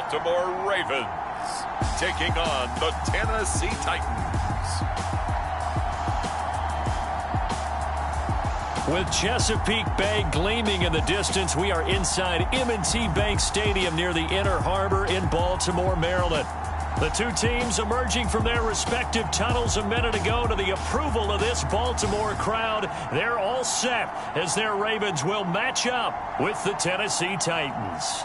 Baltimore Ravens taking on the Tennessee Titans. With Chesapeake Bay gleaming in the distance, we are inside M&T Bank Stadium near the Inner Harbor in Baltimore, Maryland. The two teams emerging from their respective tunnels a minute ago to the approval of this Baltimore crowd. They're all set as their Ravens will match up with the Tennessee Titans.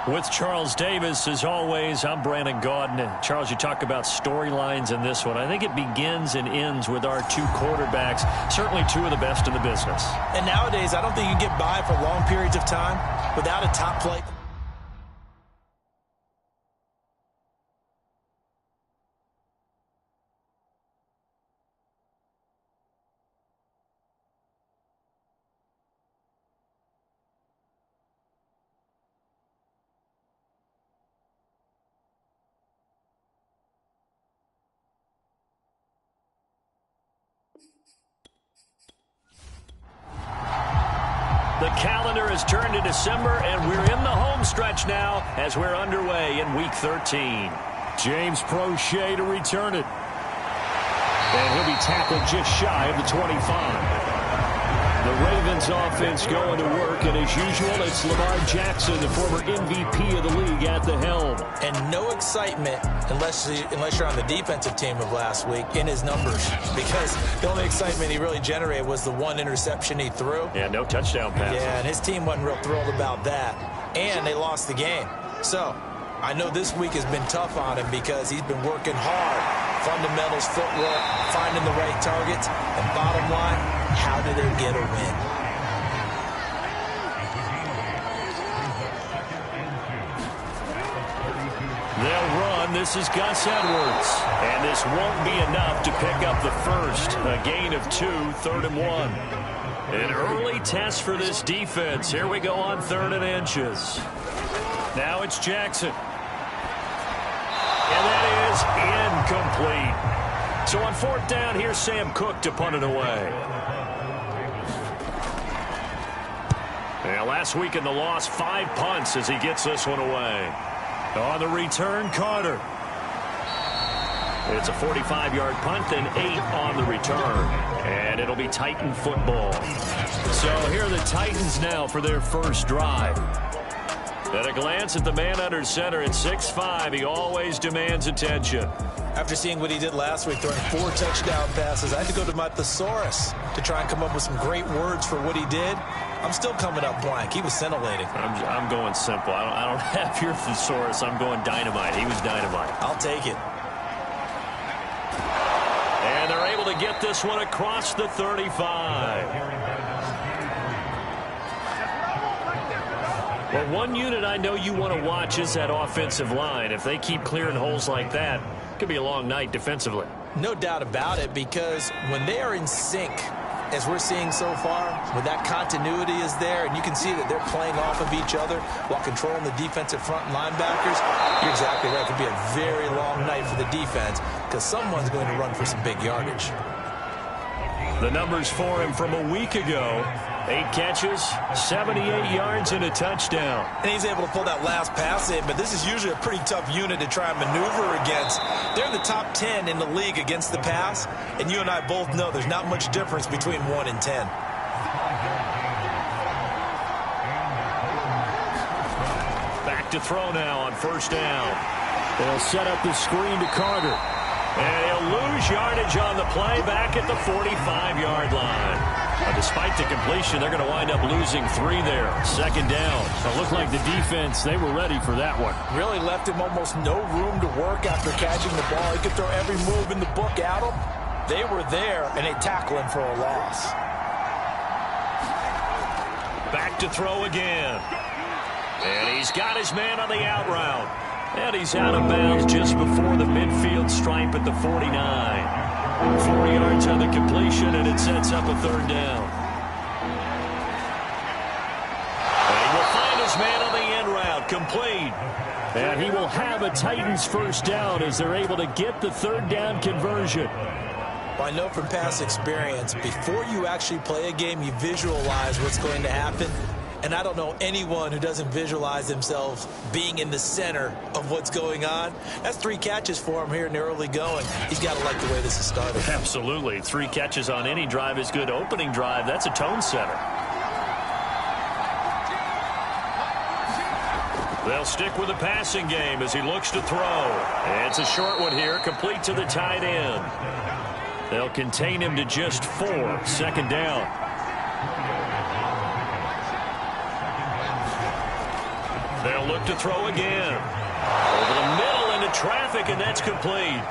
With Charles Davis, as always, I'm Brandon Gaudin. And Charles, you talk about storylines in this one. I think it begins and ends with our two quarterbacks, certainly two of the best in the business. And nowadays, I don't think you get by for long periods of time without a top play. The calendar has turned to December, and we're in the home stretch now as we're underway in Week 13. James Prochet to return it. And he'll be tackled just shy of the 25. The Ravens offense going to work, and as usual, it's Lamar Jackson, the former MVP of the league, at the helm. And no excitement, unless you're on the defensive team of last week, in his numbers. Because the only excitement he really generated was the one interception he threw. Yeah, no touchdown pass. Yeah, and his team wasn't real thrilled about that. And they lost the game. So, I know this week has been tough on him because he's been working hard. Fundamentals, footwork, finding the right targets. And bottom line, how do they get a win? They'll run. This is Gus Edwards. And this won't be enough to pick up the first. A gain of 2, 3rd and 1. An early test for this defense. Here we go on 3rd and inches. Now it's Jackson. And that is incomplete. So on 4th down, here's Sam Cook to punt it away. Yeah, last week in the loss, 5 punts as he gets this one away. On the return, Carter. It's a 45-yard punt, then 8 on the return. And it'll be Titan football. So here are the Titans now for their first drive. At a glance at the man under center at 6'5", he always demands attention. After seeing what he did last week, throwing 4 touchdown passes, I had to go to my thesaurus to try and come up with some great words for what he did. I'm still coming up blank. He was scintillating. I'm going simple. I don't have your thesaurus. I'm going dynamite. He was dynamite. I'll take it. And they're able to get this one across the 35. Well, one unit I know you want to watch is that offensive line. If they keep clearing holes like that, it could be a long night defensively. No doubt about it, because when they are in sync, as we're seeing so far, when that continuity is there, and you can see that they're playing off of each other while controlling the defensive front linebackers, you're exactly right. It could be a very long night for the defense because someone's going to run for some big yardage. The numbers for him from a week ago: 8 catches, 78 yards, and a touchdown. And he's able to pull that last pass in, but this is usually a pretty tough unit to try and maneuver against. They're in the top 10 in the league against the pass, and you and I both know there's not much difference between 1 and 10. Back to throw now on 1st down. They'll set up the screen to Carter. And he'll lose yardage on the play back at the 45-yard line. Despite the completion, they're going to wind up losing 3 there. 2nd down. It looked like the defense, they were ready for that one. Really left him almost no room to work after catching the ball. He could throw every move in the book at him. They were there, and they tackle him for a loss. Back to throw again. And he's got his man on the out route. And he's out of bounds just before the midfield stripe at the 49. 4 yards on the completion, and it sets up a 3rd down. And he will find his man on the end route, complete. And he will have a Titans first down as they're able to get the third down conversion. Well, I know from past experience, before you actually play a game, you visualize what's going to happen. And I don't know anyone who doesn't visualize themselves being in the center of what's going on. That's 3 catches for him here in the early going. He's got to like the way this is started. Absolutely. 3 catches on any drive is good. Opening drive, that's a tone setter. They'll stick with the passing game as he looks to throw. It's a short one here, complete to the tight end. They'll contain him to just 4, second down. They'll look to throw again. Over the middle into traffic, and that's complete.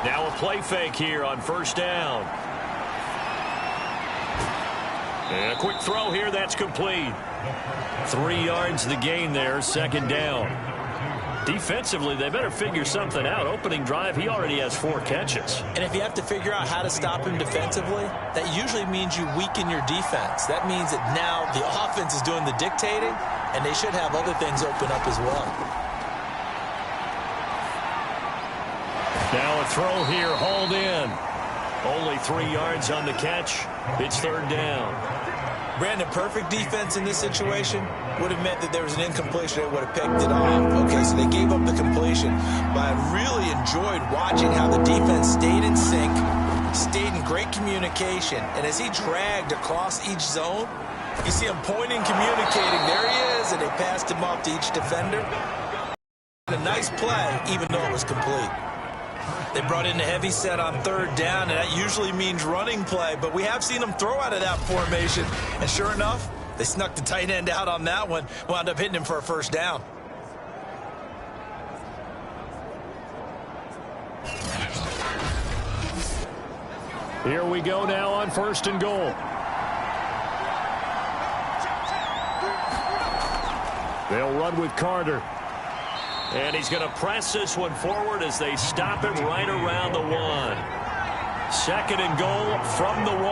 Now a play fake here on first down. And a quick throw here, that's complete. 3 yards the gain there, second down. Defensively, they better figure something out. Opening drive, he already has 4 catches. And if you have to figure out how to stop him defensively, that usually means you weaken your defense. That means that now the offense is doing the dictating, and they should have other things open up as well. Now a throw here, hauled in. Only 3 yards on the catch. It's third down. Brandon, perfect defense in this situation would have meant that there was an incompletion. They would have picked it off. Okay, so they gave up the completion. But I really enjoyed watching how the defense stayed in sync, stayed in great communication. And as he dragged across each zone, you see him pointing, communicating. There he is, and they passed him off to each defender. A nice play, even though it was complete. They brought in the heavy set on third down, and that usually means running play. But we have seen them throw out of that formation. And sure enough, they snuck the tight end out on that one. Wound up hitting him for a first down. Here we go now on first and goal. They'll run with Carter. And he's going to press this one forward as they stop it right around the 1. Second and goal from the 1.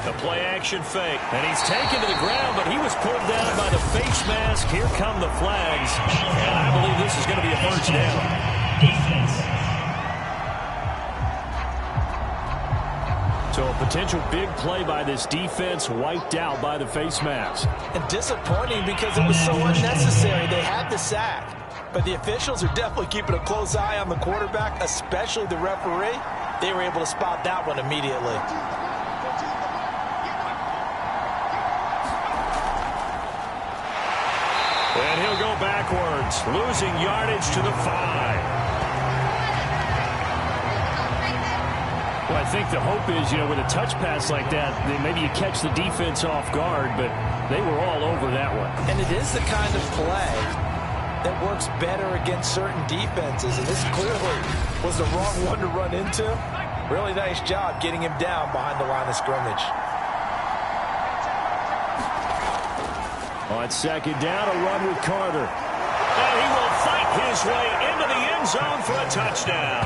The play action fake. And he's taken to the ground, but he was pulled down by the face mask. Here come the flags. And I believe this is going to be a first down. So a potential big play by this defense wiped out by the face mask. And disappointing because it was so unnecessary. They had the sack. But the officials are definitely keeping a close eye on the quarterback, especially the referee. They were able to spot that one immediately. And he'll go backwards, losing yardage to the 5. Well, I think the hope is, with a touch pass like that, maybe you catch the defense off guard, but they were all over that one. And it is the kind of play that works better against certain defenses, and this clearly was the wrong one to run into. Really nice job getting him down behind the line of scrimmage. On second down, a run with Carter. And he will fight his way into the end zone for a touchdown.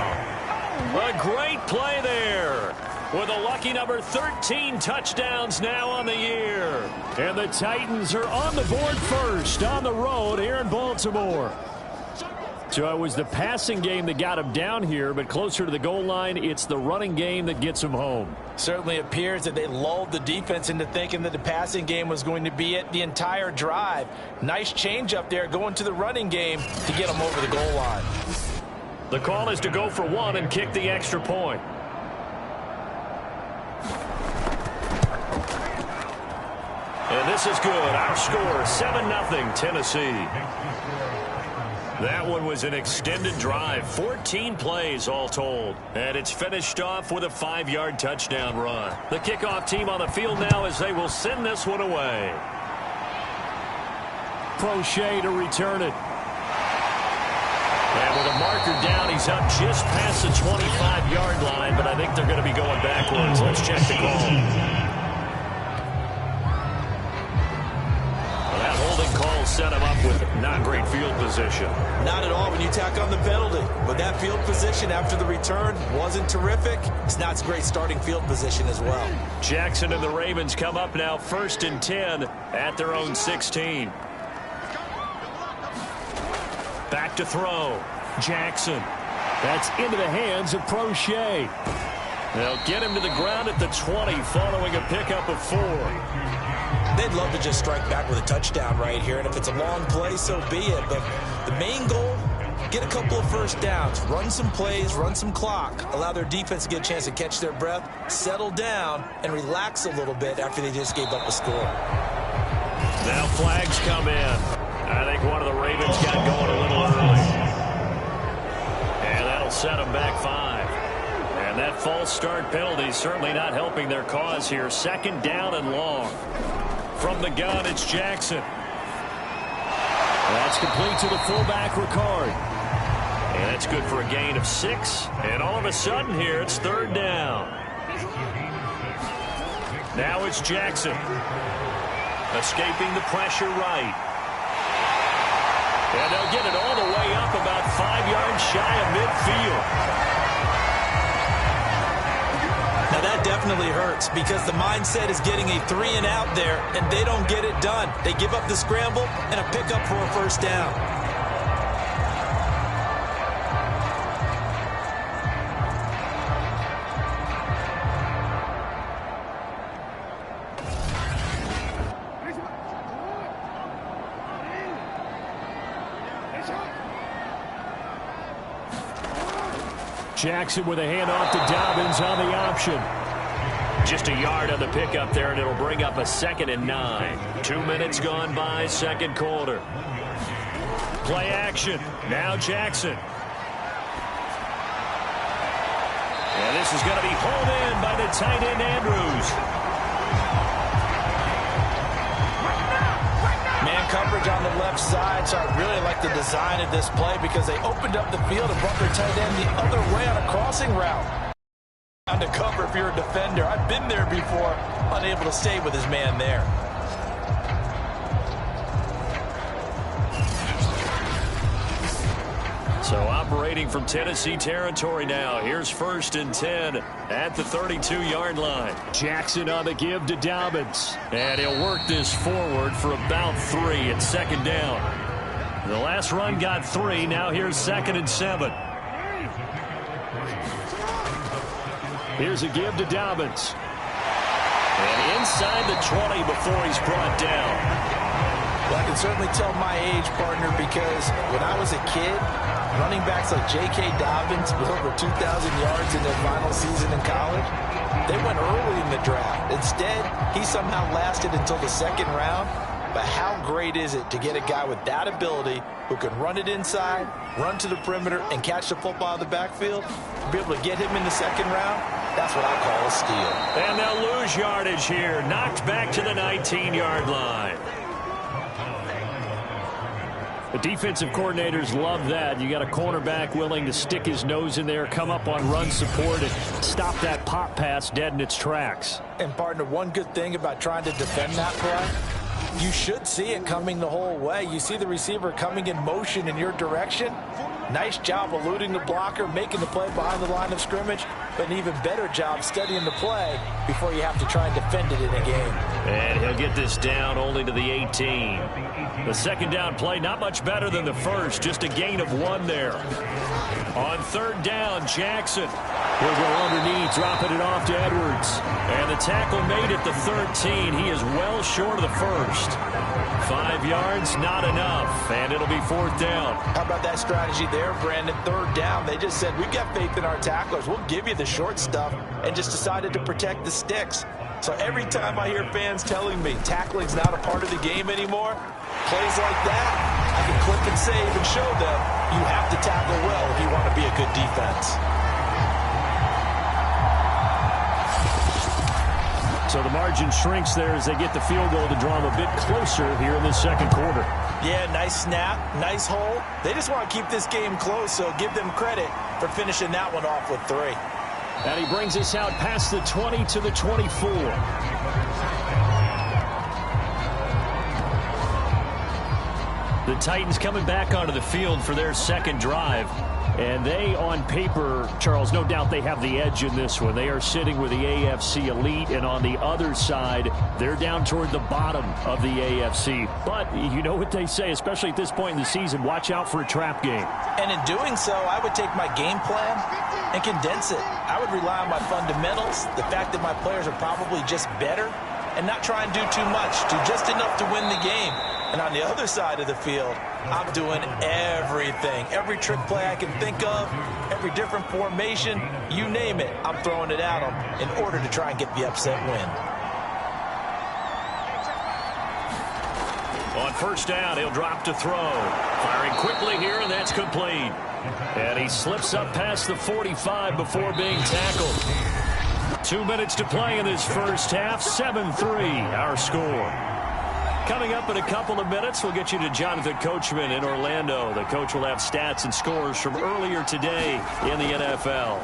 A great play there with a lucky number 13 touchdowns now on the year. And the Titans are on the board first on the road here in Baltimore. So it was the passing game that got him down here, but closer to the goal line, it's the running game that gets him home. Certainly appears that they lulled the defense into thinking that the passing game was going to be it the entire drive. Nice change up there going to the running game to get them over the goal line. The call is to go for 1 and kick the extra point. And this is good. Our score, 7-0 Tennessee. That one was an extended drive, 14 plays all told. And it's finished off with a 5-yard touchdown run. The kickoff team on the field now as they will send this one away. Crochet to return it. And with a marker down, he's up just past the 25-yard line, but I think they're going to be going backwards. Let's check the call. That holding call set him up with not great field position. Not at all when you tack on the penalty. But that field position after the return wasn't terrific. It's not great starting field position as well. Jackson and the Ravens come up now 1st and 10 at their own 16. Back to throw. Jackson. That's into the hands of Prochet. They'll get him to the ground at the 20 following a pickup of 4. They'd love to just strike back with a touchdown right here, and if it's a long play, so be it. But the main goal, get a couple of first downs, run some plays, run some clock, allow their defense to get a chance to catch their breath, settle down, and relax a little bit after they just gave up a score. Now flags come in. I think one of the Ravens got going a little early. And that'll set them back 5. And that false start penalty certainly not helping their cause here. 2nd down and long. From the gun, it's Jackson. That's complete to the fullback, Ricard. And that's good for a gain of 6. And all of a sudden here, it's 3rd down. Now it's Jackson. Escaping the pressure right. And they'll get it all the way up about 5 yards shy of midfield. Now that definitely hurts because the mindset is getting a 3 and out there, and they don't get it done. They give up the scramble and a pickup for a first down. Jackson with a handoff to Dobbins on the option. Just a yard on the pickup there, and it'll bring up a 2nd and 9. 2 minutes gone by, 2nd quarter. Play action. Now Jackson. And this is going to be hauled in by the tight end Andrews. Coverage on the left side, so I really like the design of this play because they opened up the field and brought their tight end the other way on a crossing route. On the cover if you're a defender. I've been there before, unable to stay with his man there. So operating from Tennessee territory now. Here's 1st and 10 at the 32-yard line. Jackson on the give to Dobbins. And he'll work this forward for about 3 at 2nd down. The last run got 3. Now here's 2nd and 7. Here's a give to Dobbins. And inside the 20 before he's brought down. Well, I can certainly tell my age, partner, because when I was a kid, running backs like J.K. Dobbins with over 2,000 yards in their final season in college, they went early in the draft. Instead, he somehow lasted until the 2nd round. But how great is it to get a guy with that ability who can run it inside, run to the perimeter, and catch the football in the backfield? To be able to get him in the 2nd round, that's what I call a steal. And they'll lose yardage here. Knocked back to the 19-yard line. The defensive coordinators love that. You got a cornerback willing to stick his nose in there, come up on run support, and stop that pop pass dead in its tracks. And, partner, one good thing about trying to defend that play, you should see it coming the whole way. You see the receiver coming in motion in your direction. Nice job eluding the blocker, making the play behind the line of scrimmage, but an even better job studying the play before you have to try and defend it in a game. And he'll get this down only to the 18. The 2nd down play, not much better than the first, just a gain of 1 there. On 3rd down, Jackson. He'll go underneath, dropping it off to Edwards. And the tackle made at the 13. He is well short of the first. 5 yards, not enough, and it'll be 4th down. How about that strategy there, Brandon? 3rd down, they just said, we've got faith in our tacklers. We'll give you the short stuff, and just decided to protect the sticks. So every time I hear fans telling me tackling's not a part of the game anymore, plays like that, I can clip and save and show them you have to tackle well if you want to be a good defense. So the margin shrinks there as they get the field goal to draw them a bit closer here in this 2nd quarter. Yeah, nice snap, nice hole. They just want to keep this game close, so give them credit for finishing that one off with 3. And he brings us out past the 20 to the 24. Titans coming back onto the field for their second drive. And they, on paper, Charles, no doubt they have the edge in this one. They are sitting with the AFC elite, and on the other side, they're down toward the bottom of the AFC. But you know what they say, especially at this point in the season, watch out for a trap game. And in doing so, I would take my game plan and condense it. I would rely on my fundamentals, the fact that my players are probably just better, and not try and do too much, do just enough to win the game. And on the other side of the field, I'm doing everything. Every trick play I can think of, every different formation, you name it, I'm throwing it at them in order to try and get the upset win. On first down, he'll drop to throw. Firing quickly here, and that's complete. And he slips up past the 45 before being tackled. 2 minutes to play in this first half. 7-3, our score. Coming up in a couple of minutes, we'll get you to Jonathan Coachman in Orlando. The coach will have stats and scores from earlier today in the NFL.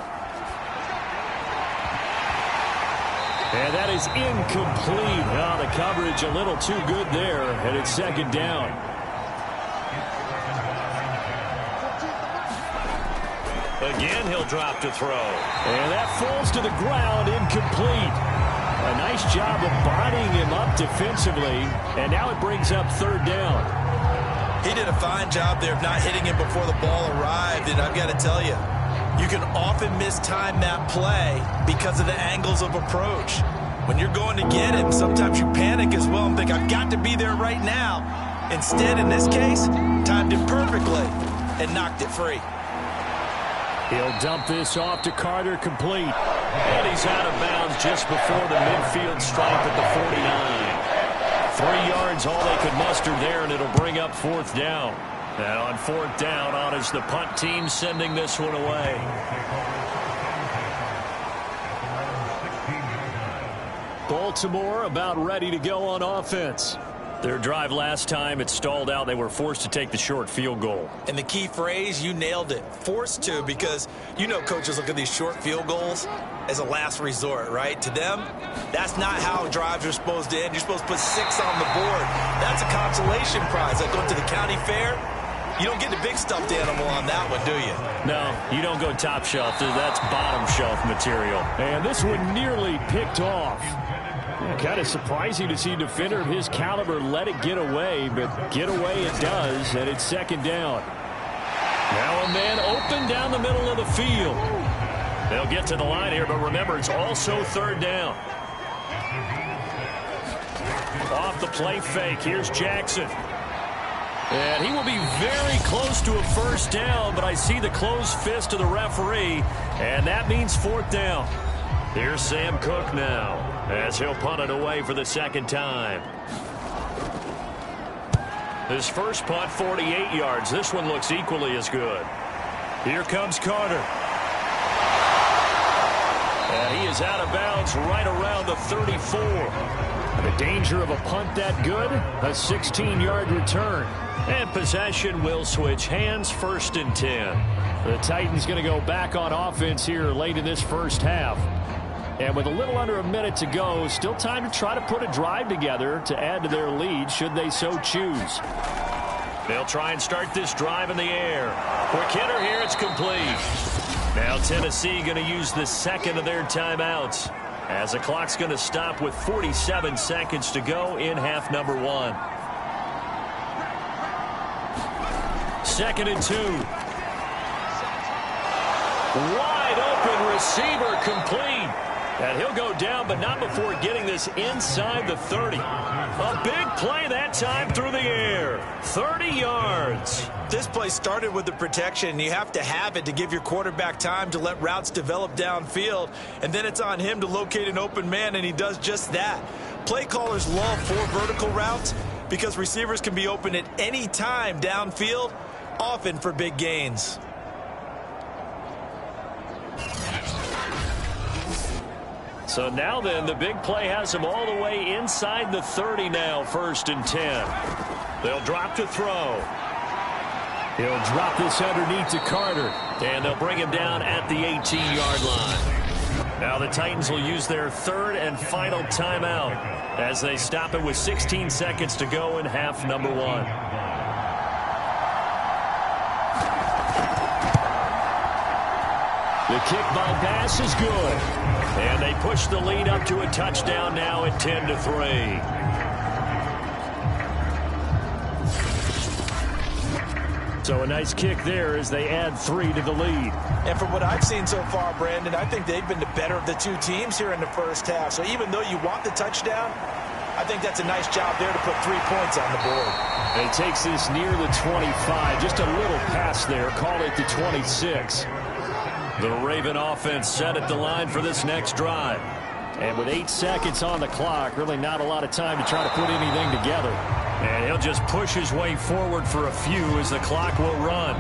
And that is incomplete. Oh, the coverage a little too good there, and it's second down. Again, he'll drop to throw. And that falls to the ground, incomplete. A nice job of bodying him up defensively, and now it brings up third down. He did a fine job there of not hitting him before the ball arrived, and I've got to tell you, you can often mistime that play because of the angles of approach. When you're going to get him, sometimes you panic as well and think, I've got to be there right now. Instead, in this case, timed it perfectly and knocked it free. He'll dump this off to Carter, complete. And he's out of bounds just before the midfield stripe at the 49. 3 yards, all they could muster there, and it'll bring up fourth down. And on fourth down, on is the punt team sending this one away. Baltimore about ready to go on offense. Their drive last time, it stalled out. They were forced to take the short field goal. And the key phrase, you nailed it. Forced to, because you know coaches look at these short field goals as a last resort, right? To them, that's not how drives are supposed to end. You're supposed to put 6 on the board. That's a consolation prize. Like going to the county fair, you don't get the big stuffed animal on that one, do you? No, you don't go top shelf. That's bottom shelf material. And this one nearly picked off. Kind of surprising to see a defender of his caliber let it get away, but get away it does, and it's second down. Now a man open down the middle of the field. They'll get to the line here, but remember, it's also third down. Off the play fake, here's Jackson. And he will be very close to a first down, but I see the closed fist of the referee, and that means fourth down. Here's Sam Cook now, as he'll punt it away for the second time. His first punt, 48 yards. This one looks equally as good. Here comes Carter. And he is out of bounds right around the 34. The danger of a punt that good, a 16-yard return. And possession will switch hands, first and 10. The Titans going to go back on offense here late in this first half. And with a little under a minute to go, still time to try to put a drive together to add to their lead should they so choose. They'll try and start this drive in the air. Quick hitter here, it's complete. Now Tennessee going to use the second of their timeouts, as the clock's going to stop with 47 seconds to go in half number 1. Second and 2. Wide open receiver, complete. And he'll go down, but not before getting this inside the 30. A big play that time through the air. 30 yards. This play started with the protection. You have to have it to give your quarterback time to let routes develop downfield. And then it's on him to locate an open man, and he does just that. Play callers love 4 vertical routes because receivers can be open at any time downfield, often for big gains. So now then, the big play has him all the way inside the 30 now, first and 10. They'll drop to throw. He'll drop this underneath to Carter, and they'll bring him down at the 18-yard line. Now the Titans will use their third and final timeout as they stop it with 16 seconds to go in half number 1. The kick by Bass is good. And they push the lead up to a touchdown now at 10-3. So a nice kick there as they add 3 to the lead. And from what I've seen so far, Brandon, I think they've been the better of the two teams here in the first half. So even though you want the touchdown, I think that's a nice job there to put 3 points on the board. And he takes this near the 25. Just a little pass there. Call it the 26. The Raven offense set at the line for this next drive. And with 8 seconds on the clock, really not a lot of time to try to put anything together. And he'll just push his way forward for a few as the clock will run.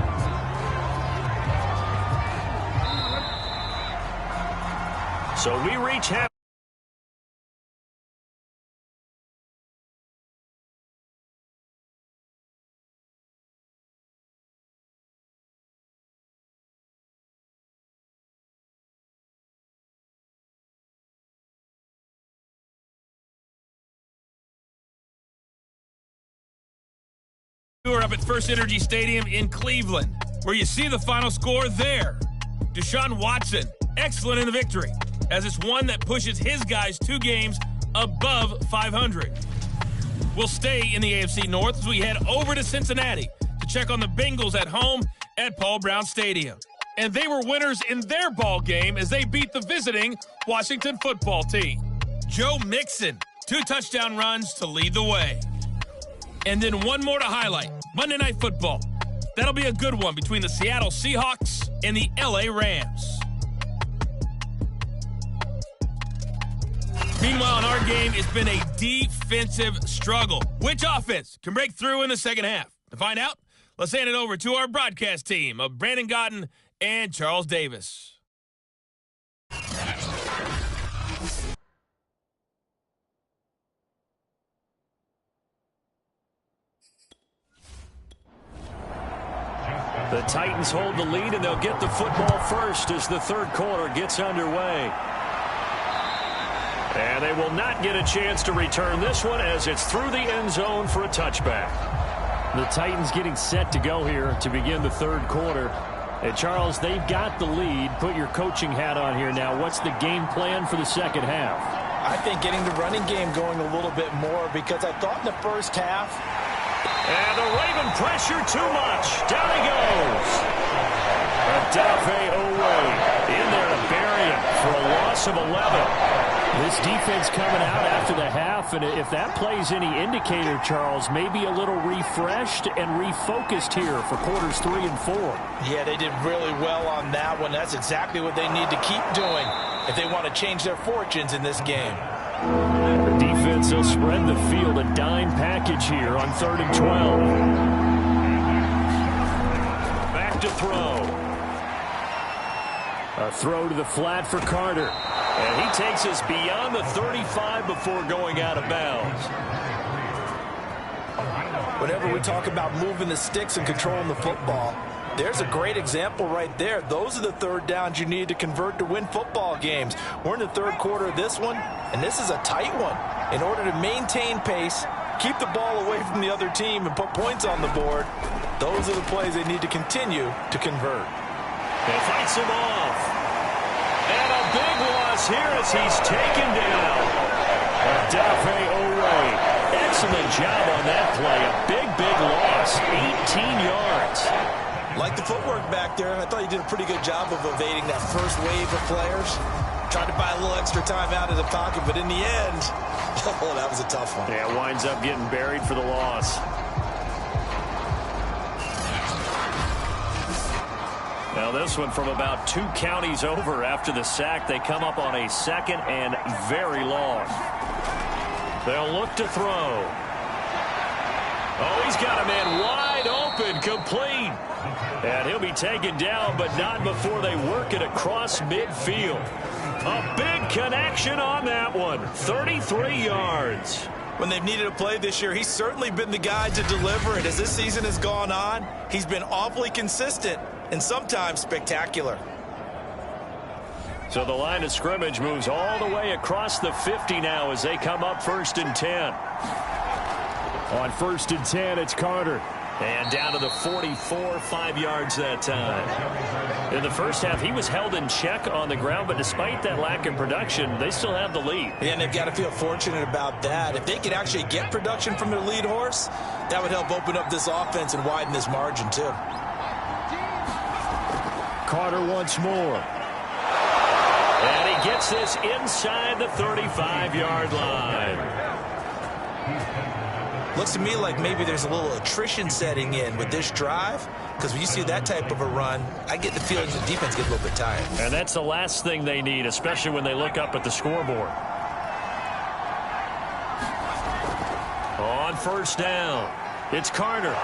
So we reach half. We're up at First Energy Stadium in Cleveland, where you see the final score there. Deshaun Watson, excellent in the victory, as it's one that pushes his guys 2 games above 500. We'll stay in the AFC North as we head over to Cincinnati to check on the Bengals at home at Paul Brown Stadium. And they were winners in their ball game as they beat the visiting Washington football team. Joe Mixon, 2 touchdown runs to lead the way. And then one more to highlight, Monday Night Football. That'll be a good one between the Seattle Seahawks and the LA Rams. Meanwhile, in our game, it's been a defensive struggle. Which offense can break through in the second half? To find out, let's hand it over to our broadcast team of Brandon Gaudin and Charles Davis. The Titans hold the lead, and they'll get the football first as the third quarter gets underway. And they will not get a chance to return this one as it's through the end zone for a touchback. The Titans getting set to go here to begin the third quarter. And Charles, they've got the lead. Put your coaching hat on here now. What's the game plan for the second half? I think getting the running game going a little bit more, because I thought in the first half. And the Raven pressure too much. Down he goes. Odafe Oweh in there to bury him for a loss of 11. This defense coming out after the half, and if that plays any indicator, Charles, maybe a little refreshed and refocused here for quarters 3 and 4. Yeah, they did really well on that one. That's exactly what they need to keep doing if they want to change their fortunes in this game. The defense will spread the field, a dime package here on 3rd and 12. Back to throw. A throw to the flat for Carter. And he takes us beyond the 35 before going out of bounds. Whenever we talk about moving the sticks and controlling the football, there's a great example right there. Those are the third downs you need to convert to win football games. We're in the third quarter of this one, and this is a tight one. In order to maintain pace, keep the ball away from the other team, and put points on the board, those are the plays they need to continue to convert. He fights him off. And a big loss here as he's taken down. Odafe Oweh. Excellent job on that play. A big loss. 18 yards. Like the footwork back there, I thought he did a pretty good job of evading that first wave of players. Tried to buy a little extra time out of the pocket, but in the end, oh, that was a tough one. Yeah, winds up getting buried for the loss. Now this one from about 2 counties over after the sack. They come up on a 2nd and very long. They'll look to throw. Oh, he's got a man wide open, complete. And he'll be taken down, but not before they work it across midfield. A big connection on that one. 33 yards. When they've needed a play this year, he's certainly been the guy to deliver it. As this season has gone on, he's been awfully consistent and sometimes spectacular. So the line of scrimmage moves all the way across the 50 now as they come up 1st and 10. On 1st and 10, it's Carter. And down to the 44, 5 yards that time. In the first half, he was held in check on the ground, but despite that lack of production, they still have the lead. And they've got to feel fortunate about that. If they could actually get production from their lead horse, that would help open up this offense and widen this margin too. Carter once more. And he gets this inside the 35-yard line. Looks to me like maybe there's a little attrition setting in with this drive, because when you see that type of a run, I get the feeling the defense gets a little bit tired. And that's the last thing they need, especially when they look up at the scoreboard. On first down, it's Carter.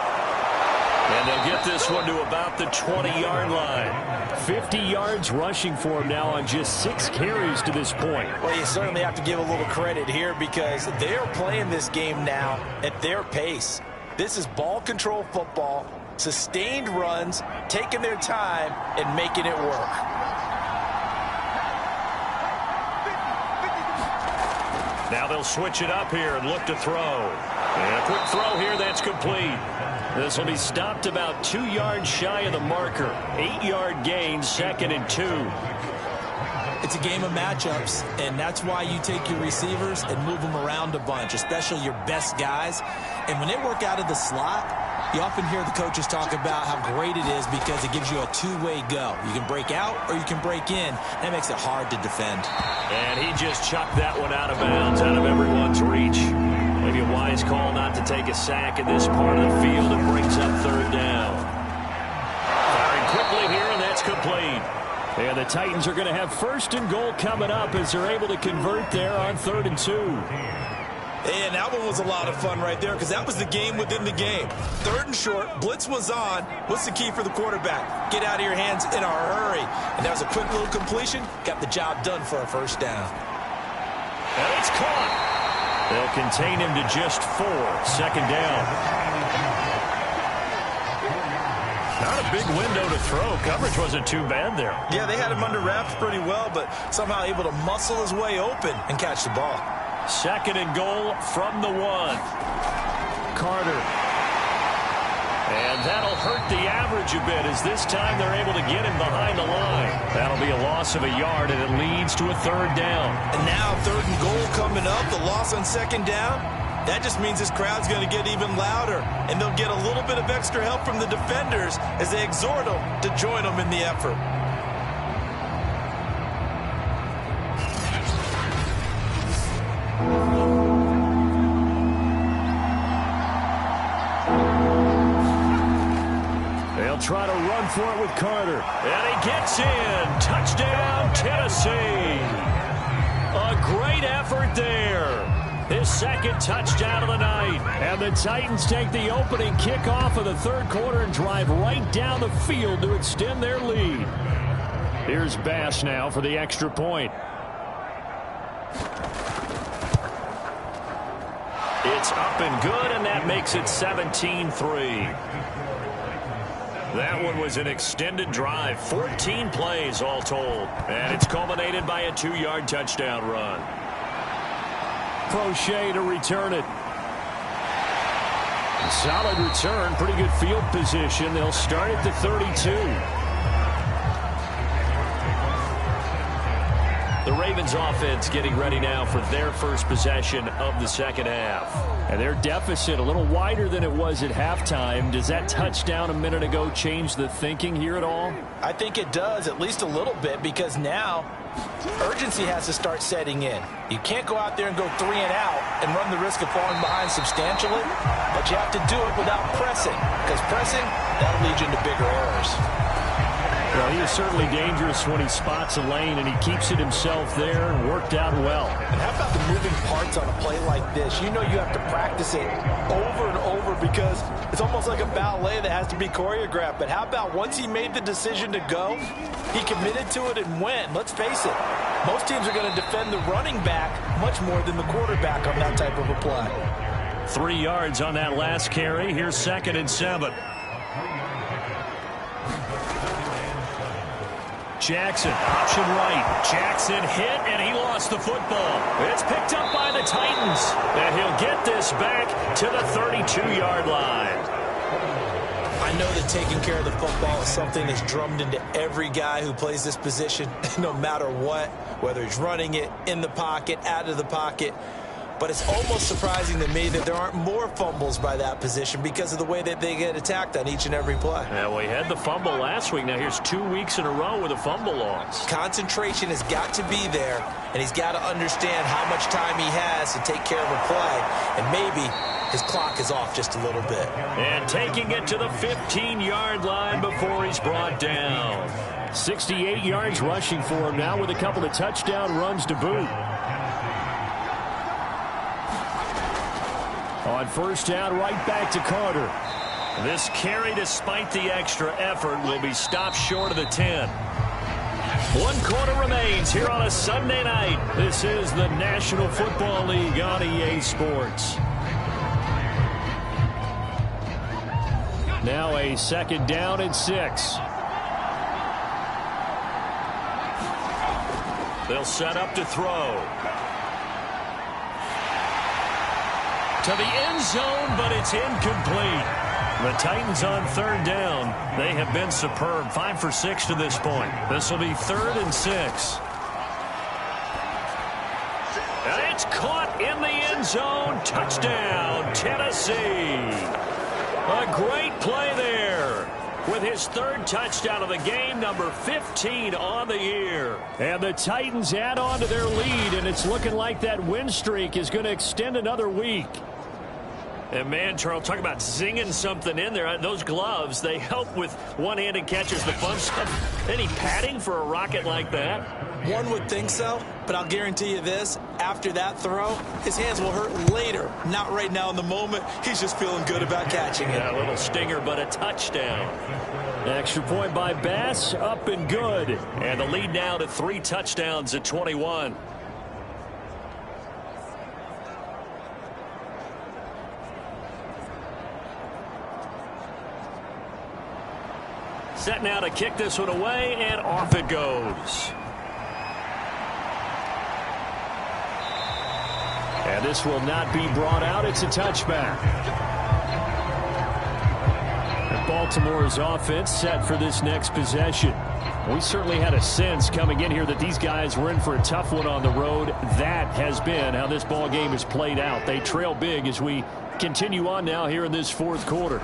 And they'll get this one to about the 20-yard line. 50 yards rushing for him now on just 6 carries to this point. Well, you certainly have to give a little credit here because they're playing this game now at their pace. This is ball control football, sustained runs, taking their time, and making it work. Now they'll switch it up here and look to throw. And a quick throw here that's complete. This will be stopped about 2 yards shy of the marker. 8-yard gain, 2nd and 2. It's a game of matchups, and that's why you take your receivers and move them around a bunch, especially your best guys. And when they work out of the slot, you often hear the coaches talk about how great it is because it gives you a two-way go. You can break out or you can break in. That makes it hard to defend. And he just chucked that one out of bounds, out of everyone's reach. Maybe a wise call not to take a sack in this part of the field. It brings up 3rd down. Firing quickly here, and that's complete. And the Titans are going to have 1st and goal coming up as they're able to convert there on 3rd and 2. And that one was a lot of fun right there because that was the game within the game. 3rd and short, blitz was on. What's the key for the quarterback? Get out of your hands in a hurry. And that was a quick little completion. Got the job done for a 1st down. And it's caught. They'll contain him to just 4. 2nd down. Not a big window to throw. Coverage wasn't too bad there. Yeah, they had him under wraps pretty well, but somehow able to muscle his way open and catch the ball. 2nd and goal from the 1. Carter. And that'll hurt the average a bit as this time they're able to get him behind the line. That'll be a loss of a yard, and it leads to a 3rd down. And now 3rd and goal coming up, the loss on 2nd down. That just means this crowd's going to get even louder, and they'll get a little bit of extra help from the defenders as they exhort them to join them in the effort. Try to run for it with Carter. And he gets in. Touchdown, Tennessee. A great effort there. His 2nd touchdown of the night. And the Titans take the opening kickoff of the 3rd quarter and drive right down the field to extend their lead. Here's Bass now for the extra point. It's up and good, and that makes it 17-3. That one was an extended drive, 14 plays all told. And it's culminated by a 2-yard touchdown run. Prochet to return it. Solid return, pretty good field position. They'll start at the 32. The Ravens offense getting ready now for their first possession of the 2nd half. And their deficit a little wider than it was at halftime. Does that touchdown a minute ago change the thinking here at all? I think it does, at least a little bit, because now urgency has to start setting in. You can't go out there and go 3 and out and run the risk of falling behind substantially, but you have to do it without pressing, because pressing, that'll lead you into bigger errors. Well, he is certainly dangerous when he spots a lane, and he keeps it himself there and worked out well. And how about the moving parts on a play like this? You know you have to practice it over and over because it's almost like a ballet that has to be choreographed. But how about once he made the decision to go, he committed to it and went. Let's face it, most teams are going to defend the running back much more than the quarterback on that type of a play. 3 yards on that last carry. Here's 2nd and 7. Jackson, option right. Jackson hit, and he lost the football. It's picked up by the Titans, and he'll get this back to the 32-yard line. I know that taking care of the football is something that's drummed into every guy who plays this position, no matter what, whether he's running it, in the pocket, out of the pocket. But it's almost surprising to me that there aren't more fumbles by that position because of the way that they get attacked on each and every play. Yeah, we had the fumble last week. Now here's 2 weeks in a row with a fumble loss. Concentration has got to be there, and he's got to understand how much time he has to take care of a play, and maybe his clock is off just a little bit. And taking it to the 15-yard line before he's brought down. 68 yards rushing for him now with a couple of touchdown runs to boot. On first down, right back to Carter. This carry, despite the extra effort, will be stopped short of the 10. 1 quarter remains here on a Sunday night. This is the National Football League on EA Sports. Now a 2nd down and 6. They'll set up to throw. To the end zone, but it's incomplete. The Titans on 3rd down. They have been superb. 5 for 6 to this point. This will be 3rd and 6. And it's caught in the end zone. Touchdown, Tennessee. A great play there with his 3rd touchdown of the game, number 15 on the year. And the Titans add on to their lead, and it's looking like that win streak is going to extend another week. And, man, Charles, talk about zinging something in there. Those gloves, they help with one-handed catches, the fun stuff. Any padding for a rocket like that? One would think so, but I'll guarantee you this. After that throw, his hands will hurt later. Not right now in the moment. He's just feeling good about catching it. Yeah, a little stinger, but a touchdown. Extra point by Bass, up and good. And the lead now to 3 touchdowns at 21. Set now to kick this one away, and off it goes. And this will not be brought out. It's a touchback. And Baltimore's offense set for this next possession. We certainly had a sense coming in here that these guys were in for a tough one on the road. That has been how this ball game has played out. They trail big as we continue on now here in this 4th quarter.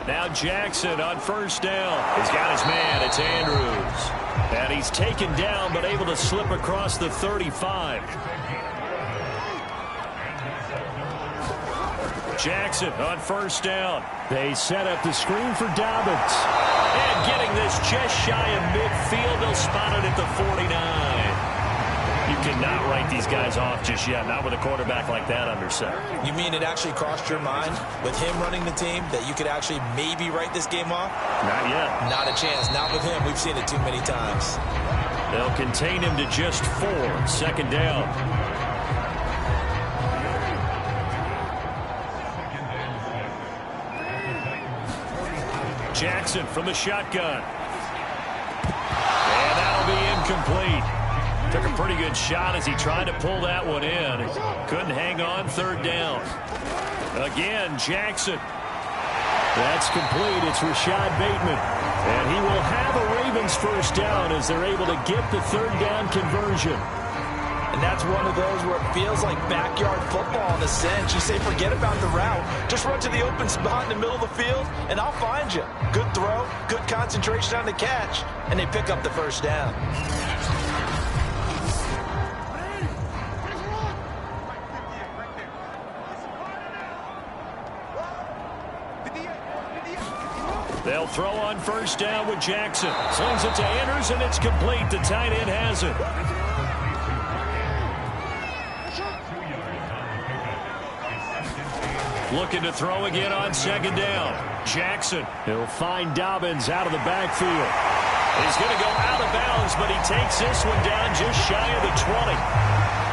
Now Jackson on first down. He's got his man. It's Andrews. And he's taken down but able to slip across the 35. Jackson on first down. They set up the screen for Dobbins. And getting this just shy of midfield. They'll spot it at the 49. You cannot write these guys off just yet, not with a quarterback like that under center. You mean it actually crossed your mind with him running the team that you could actually maybe write this game off? Not yet. Not a chance. Not with him. We've seen it too many times. They'll contain him to just 4. 2nd down. Jackson from the shotgun. And that'll be incomplete. Took a pretty good shot as he tried to pull that one in. Couldn't hang on. 3rd down. Again, Jackson. That's complete. It's Rashad Bateman. And he will have a Ravens first down as they're able to get the 3rd down conversion. And that's one of those where it feels like backyard football in a sense. You say forget about the route. Just run to the open spot in the middle of the field, and I'll find you. Good throw, good concentration on the catch, and they pick up the first down. They'll throw on first down with Jackson. Slings it to Andrews, and it's complete. The tight end has it. Looking to throw again on 2nd down. Jackson. He'll find Dobbins out of the backfield. He's going to go out of bounds, but he takes this one down just shy of the 20.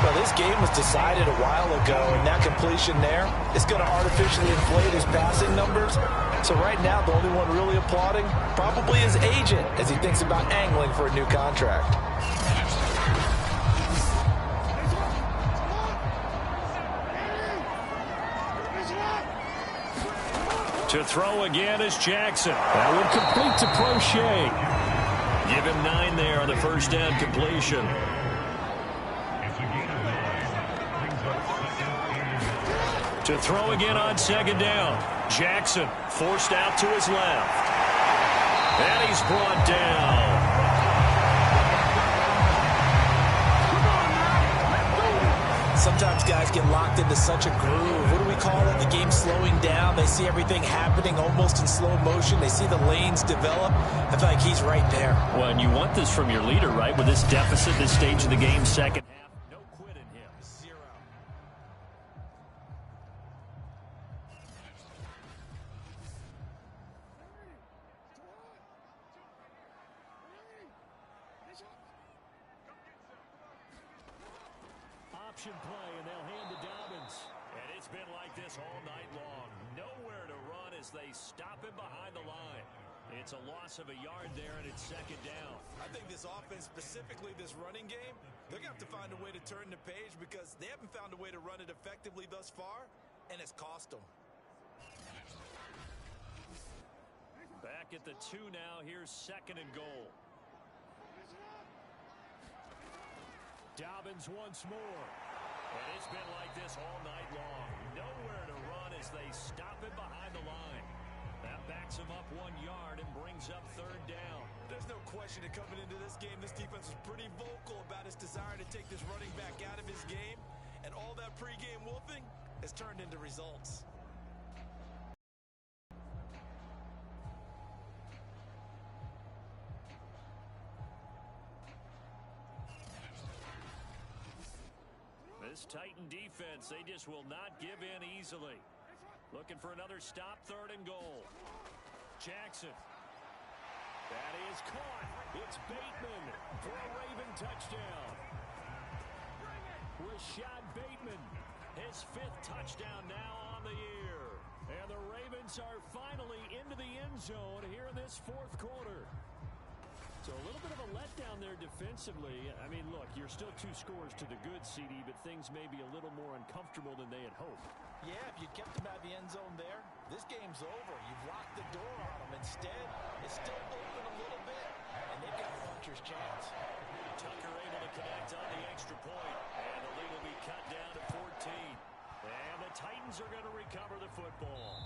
Well, this game was decided a while ago, and that completion there is going to artificially inflate his passing numbers. So right now, the only one really applauding probably his agent as he thinks about angling for a new contract. To throw again is Jackson. That will complete to Prochet. Give him 9 there on the first down completion. To throw again on second down. Jackson forced out to his left. And he's brought down. Sometimes guys get locked into such a groove. What do we call it? The game's slowing down. They see everything happening almost in slow motion. They see the lanes develop. I feel like he's right there. Well, and you want this from your leader, right? With this deficit, this stage of the game, second half. No quit in him. 0. Option play, and they'll hand to Dobbins. And it's been like this all night long. Nowhere to run as they stop him behind the line. It's a loss of a yard there, and it's second down. I think this offense, specifically this running game, they're going to have to find a way to turn the page because they haven't found a way to run it effectively thus far, and it's cost them. Back at the 2 now. Here's second and goal. Dobbins once more. And it's been like this all night long. Nowhere to run as they stop him behind the line. That backs him up 1 yard and brings up third down. There's no question that coming into this game, this defense was pretty vocal about its desire to take this running back out of his game. And all that pregame wolfing has turned into results. This Titan defense, they just will not give in easily. Looking for another stop, third and goal. Jackson. That is caught. It's Bateman for a Raven touchdown. Rashad Bateman, his 5th touchdown now on the year. And the Ravens are finally into the end zone here in this 4th quarter. So a little bit of a letdown there defensively. I mean, look, you're still 2 scores to the good, CD, but things may be a little more uncomfortable than they had hoped. Yeah, if you kept them out of the end zone there, this game's over. You've locked the door on them. Instead, it's still open a little bit, and they've got a puncher's chance. Tucker able to connect on the extra point, and the lead will be cut down to 14. And the Titans are going to recover the football.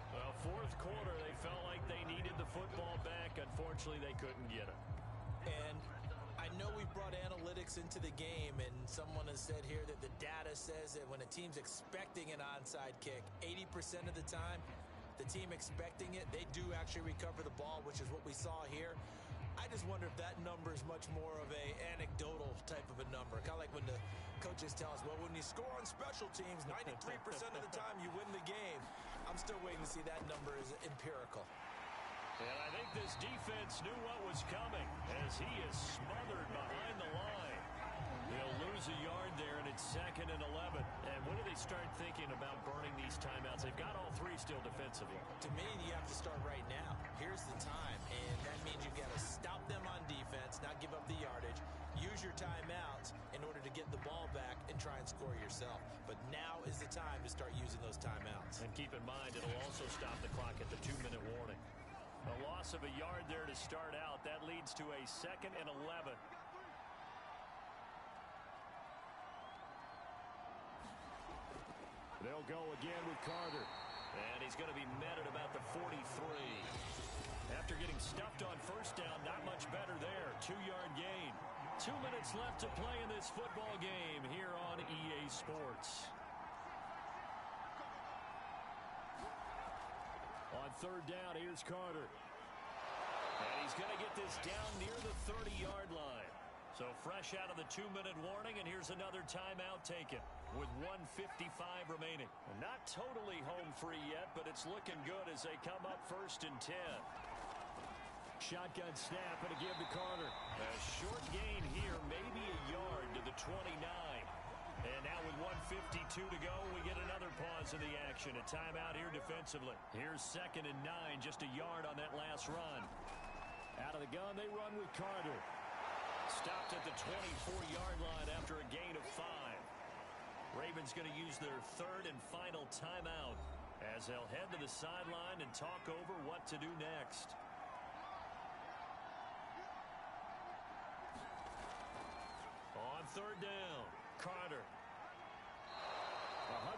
Well, 4th quarter, they felt like they needed the football back. Unfortunately, they couldn't get it. And I know we've brought analytics into the game, and someone has said here that the data says that when a team's expecting an onside kick, 80% of the time, the team expecting it, they do actually recover the ball, which is what we saw here. I just wonder if that number is much more of a anecdotal type of a number. Kind of like when the coaches tell us, well, when you score on special teams, 93% of the time you win the game. I'm still waiting to see that number is empirical. And I think this defense knew what was coming as he is smothered behind the line. They'll lose a yard there, and it's 2nd and 11. And when do they start thinking about burning these timeouts? They've got all 3 still defensively. To me, you have to start right now. Here's the time, and that means you've got to stop them on defense, not give up the yardage, use your timeouts in order to get the ball back and try and score yourself. But now is the time to start using those timeouts. And keep in mind, it'll also stop the clock at the 2-minute warning. A loss of a yard there to start out. That leads to a 2nd and 11. They'll go again with Carter. And he's going to be met at about the 43. After getting stuffed on first down, not much better there. 2-yard gain. 2 minutes left to play in this football game here on EA Sports. On third down, here's Carter. And he's going to get this down near the 30-yard line. So fresh out of the 2-minute warning, and here's another timeout taken with 1:55 remaining. Not totally home free yet, but it's looking good as they come up 1st and 10. Shotgun snap and a give to Carter. A short gain here, maybe a yard to the 29. And now with 1:52 to go, we get another pause in the action. A timeout here defensively. Here's 2nd and 9, just a yard on that last run. Out of the gun, they run with Carter. Stopped at the 24-yard line after a gain of 5. Ravens going to use their 3rd and final timeout as they'll head to the sideline and talk over what to do next. On third down, Carter.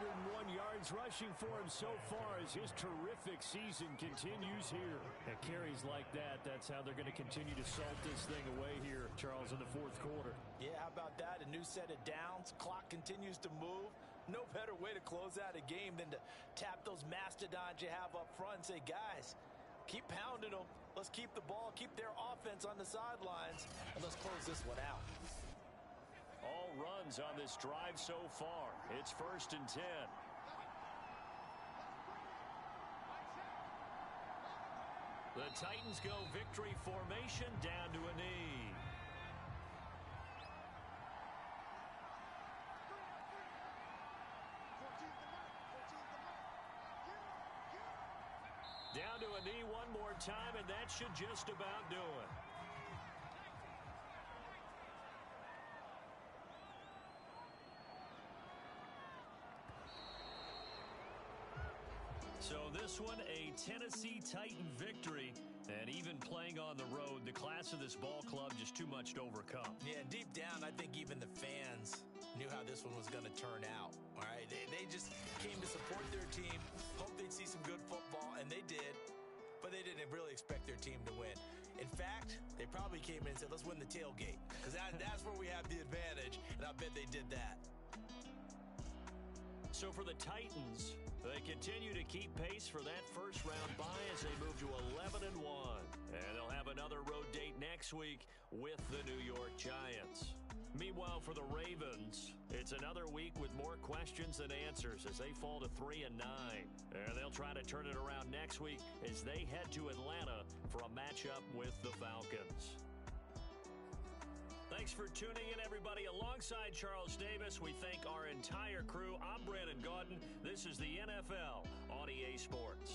101 yards rushing for him so far as his terrific season continues here. And carries like that, that's how they're going to continue to salt this thing away here, Charles, in the fourth quarter. Yeah, how about that? A new set of downs. Clock continues to move. No better way to close out a game than to tap those mastodons you have up front and say, guys, keep pounding them. Let's keep the ball, keep their offense on the sidelines, and let's close this one out. All runs on this drive so far. It's 1st and 10. The Titans go victory formation down to a knee. Down to a knee one more time, and that should just about do it. So this one, a Tennessee Titan victory. And even playing on the road, the class of this ball club just too much to overcome. Yeah, deep down, I think even the fans knew how this one was going to turn out. All right, they just came to support their team, hoped they'd see some good football, and they did. But they didn't really expect their team to win. In fact, they probably came in and said, let's win the tailgate, because that's where we have the advantage, and I bet they did that. So for the Titans, they continue to keep pace for that first-round bye as they move to 11-1. And they'll have another road date next week with the New York Giants. Meanwhile, for the Ravens, it's another week with more questions than answers as they fall to 3-9. And they'll try to turn it around next week as they head to Atlanta for a matchup with the Falcons. Thanks for tuning in, everybody. Alongside Charles Davis, we thank our entire crew. I'm Brandon Gaudin. This is the NFL on EA Sports.